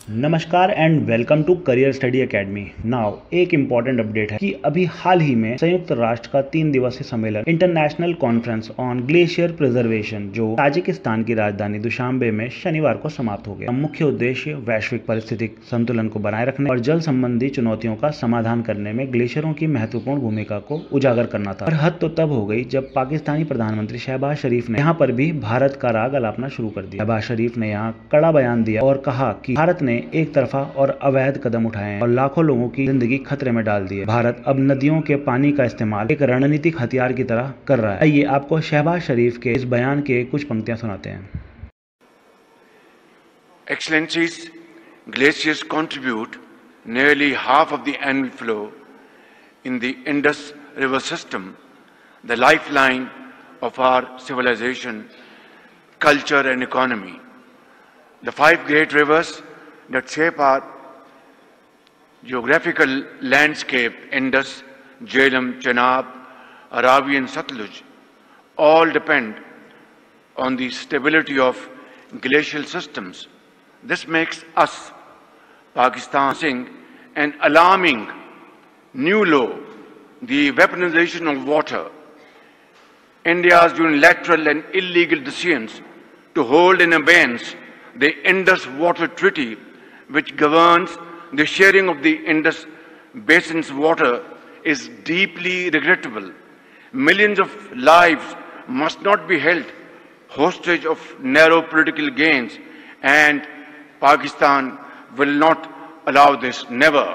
नमस्कार and welcome to career study academy. Now एक important update है कि अभी हाल ही में संयुक्त राष्ट्र का 3 दिवसीय सम्मेलन international conference on glacier preservation जो ताजिकिस्तान की राजधानी दुशांबे में शनिवार को समाप्त हो गया। मुख्य उद्देश्य वैश्विक पारिस्थितिक संतुलन को बनाए रखने और जल संबंधी चुनौतियों का समाधान करने में ग्लेशियरों की महत्वपूर्ण भूमिका को उजागर करना था। और हद तो तब हो गई जब पाकिस्तानी प्रधानमंत्री शहबाज शरीफ ने यहाँ पर भी भारत का राग अलापना शुरू कर दिया। शहबाज शरीफ ने यहाँ कड़ा बयान दिया और कहा कि भारत ने एक तरफा और अवैध कदम उठाए हैं और लाखों लोगों की जिंदगी खतरे में डाल दी है। भारत अब नदियों के पानी का इस्तेमाल एक रणनीतिक हथियार की तरह कर रहा है। आइए आपको शहबाज शरीफ के इस बयान के कुछ पंक्तियां सुनाते हैं। Excellencies, glaciers contribute nearly half of the annual flow in the Indus River system, the lifeline of our civilization, culture and economy. The 5 great rivers that shape our geographical landscape, Indus, Jhelum, Chenab, Aravi and Satluj, all depend on the stability of glacial systems. This makes us, Pakistan, seeing an alarming new law, the weaponization of water, India's unilateral and illegal decisions to hold in abeyance the Indus Water Treaty, which governs the sharing of the Indus Basin's water, is deeply regrettable. Millions of lives must not be held hostage of narrow political gains, and Pakistan will not allow this, never,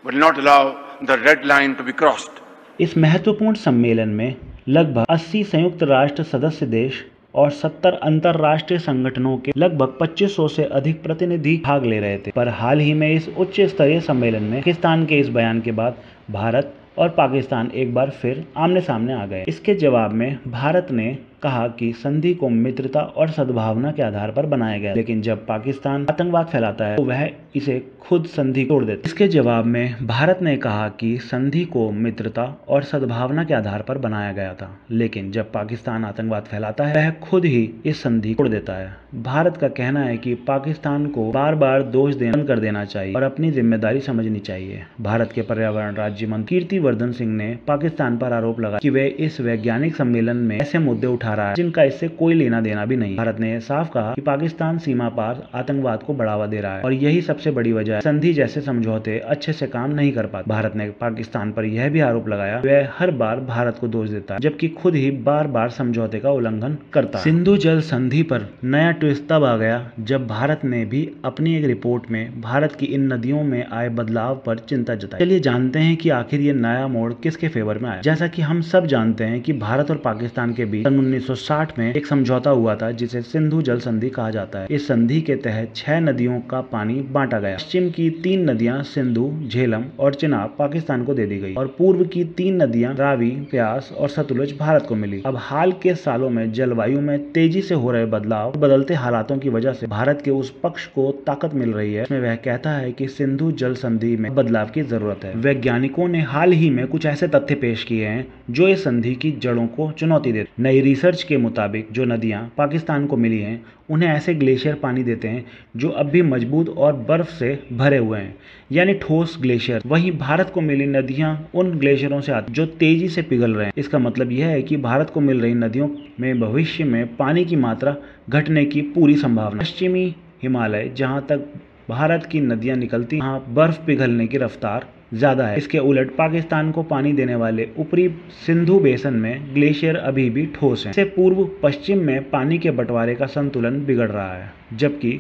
will not allow the red line to be crossed. इस महत्वपूर्ण सम्मेलन में लगभग 80 संयुक्त राष्ट्र सदस्य देश और 70 अंतर्राष्ट्रीय संगठनों के लगभग 2500 से अधिक प्रतिनिधि भाग ले रहे थे। पर हाल ही में इस उच्च स्तरीय सम्मेलन में पाकिस्तान के इस बयान के बाद भारत और पाकिस्तान एक बार फिर आमने सामने आ गए। इसके जवाब में भारत ने कहा कि संधि को मित्रता और सद्भावना के आधार पर बनाया गया, लेकिन जब पाकिस्तान आतंकवाद फैलाता है तो वह इसे खुद संधि तोड़ देता है। इसके जवाब में भारत ने कहा कि संधि को मित्रता और सद्भावना के आधार पर बनाया गया था, लेकिन जब पाकिस्तान आतंकवाद फैलाता है वह खुद ही इस संधि को तोड़ देता है। भारत का कहना है कि पाकिस्तान को बार बार दोष देना बंद कर देना चाहिए और अपनी जिम्मेदारी समझनी चाहिए। भारत के पर्यावरण राज्य मंत्री कीर्तिवर्धन सिंह ने पाकिस्तान पर आरोप लगाया कि वे इस वैज्ञानिक सम्मेलन में ऐसे मुद्दे उठा रहा है जिनका इससे कोई लेना देना भी नहीं। भारत ने साफ कहा कि पाकिस्तान सीमा पार आतंकवाद को बढ़ावा दे रहा है और यही सबसे बड़ी वजह है संधि जैसे समझौते अच्छे से काम नहीं कर पाते। भारत ने पाकिस्तान पर यह भी आरोप लगाया वह हर बार भारत को दोष देता है जबकि खुद ही बार बार समझौते का उल्लंघन करता है। सिंधु जल संधि पर नया ट्विस्ट तब आ गया जब भारत ने भी अपनी एक रिपोर्ट में भारत की इन नदियों में आए बदलाव पर चिंता जताई। चलिए जानते हैं कि आखिर ये नया मोड़ किसके फेवर में आया। जैसा कि हम सब जानते हैं कि भारत और पाकिस्तान के बीच सन 1960 में एक समझौता हुआ था जिसे सिंधु जल संधि कहा जाता है। इस संधि के तहत 6 नदियों का पानी बांटा गया। पश्चिम की 3 नदियां सिंधु, झेलम और चिनाब पाकिस्तान को दे दी गई और पूर्व की 3 नदियां रावी, प्यास और सतलुज भारत को मिली। अब हाल के सालों में जलवायु में तेजी से हो रहे बदलाव, बदलते हालातों की वजह से भारत के उस पक्ष को ताकत मिल रही है इसमें वह कहता है कि सिंधु जल संधि में बदलाव की जरूरत है। वैज्ञानिकों ने हाल ही में कुछ ऐसे तथ्य पेश किए हैं जो इस संधि की जड़ों को चुनौती देते। नई रिसर्च के मुताबिक जो नदियां पाकिस्तान को मिली हैं उन्हें ऐसे ग्लेशियर पानी देते हैं जो अब भी मजबूत और बर्फ से भरे हुए हैं, यानी ठोस ग्लेशियर। वहीं भारत को मिली नदियां उन ग्लेशियरों से आती जो तेजी से पिघल रहे हैं। इसका मतलब यह है कि भारत को मिल रही नदियों में भविष्य में पानी की मात्रा घटने की पूरी संभावना। पश्चिमी हिमालय जहां तक भारत की नदियां निकलती वहां बर्फ पिघलने की रफ्तार ज्यादा है। इसके उलट पाकिस्तान को पानी देने वाले ऊपरी सिंधु बेसन में ग्लेशियर अभी भी ठोस हैं। इससे पूर्व पश्चिम में पानी के बंटवारे का संतुलन बिगड़ रहा है, जबकि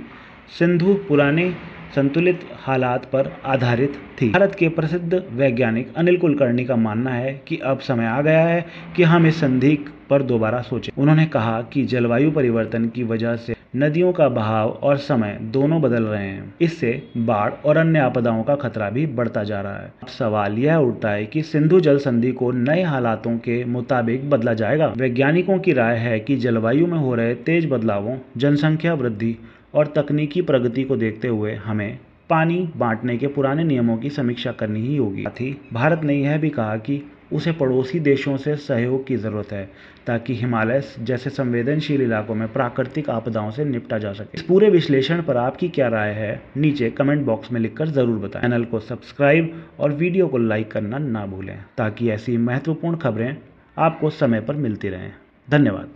सिंधु पुराने संतुलित हालात पर आधारित थी। भारत के प्रसिद्ध वैज्ञानिक अनिल कुलकर्णी का मानना है कि अब समय आ गया है कि हम इस संधि पर दोबारा सोचें। उन्होंने कहा कि जलवायु परिवर्तन की वजह से नदियों का बहाव और समय दोनों बदल रहे हैं। इससे बाढ़ और अन्य आपदाओं का खतरा भी बढ़ता जा रहा है। अब सवाल यह उठता है कि सिंधु जल संधि को नए हालातों के मुताबिक बदला जाएगा। वैज्ञानिकों की राय है कि जलवायु में हो रहे तेज बदलावों, जनसंख्या वृद्धि और तकनीकी प्रगति को देखते हुए हमें पानी बांटने के पुराने नियमों की समीक्षा करनी ही होगी। साथ ही भारत ने यह भी कहा कि उसे पड़ोसी देशों से सहयोग की ज़रूरत है ताकि हिमालय जैसे संवेदनशील इलाकों में प्राकृतिक आपदाओं से निपटा जा सके। इस पूरे विश्लेषण पर आपकी क्या राय है, नीचे कमेंट बॉक्स में लिखकर ज़रूर बताएं। चैनल को सब्सक्राइब और वीडियो को लाइक करना ना भूलें ताकि ऐसी महत्वपूर्ण खबरें आपको समय पर मिलती रहें। धन्यवाद।